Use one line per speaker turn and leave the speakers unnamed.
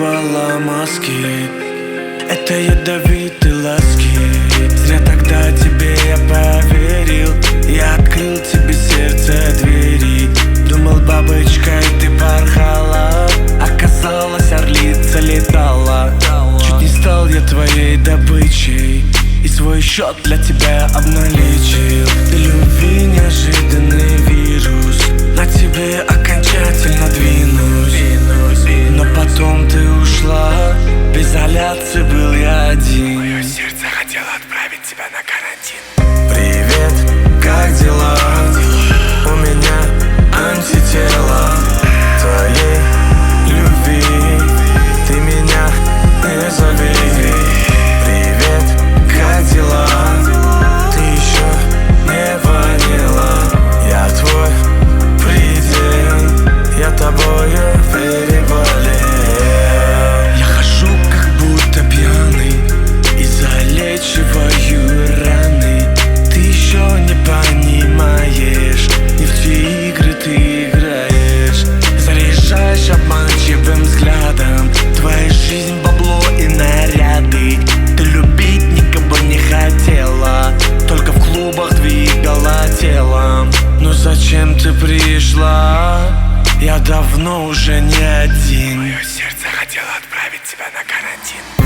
накрывала мазки. Это ядовитые ласки. Зря тогда тебе я поверил. Я открыл тебе сердце двери. Думал, бабочкой ты порхала, оказалось, орлица летала. Чуть не стал я твоей добычей и свой счет для тебя обналичил. Ты любви неожиданный вирус, на тебе окончательно двинусь. Но потом ты ушла, в изоляции был я один.
Мое сердце хотело отправить тебя на карантин.
Привет, как дела? У меня антитела твоей любви. Ты меня не зови. Привет, как дела? Ты еще не ванила. Я твой предел, я тобою переболел. Я хожу как будто пьяный и залечиваю раны. Ты еще не понимаешь, не в те игры ты играешь. Заряжаешь обманчивым взглядом, твоя жизнь бабло и наряды. Ты любить никого не хотела, только в клубах двигала телом. Но зачем ты пришла? Я давно уже не один.
Мое сердце хотело отправить тебя на карантин.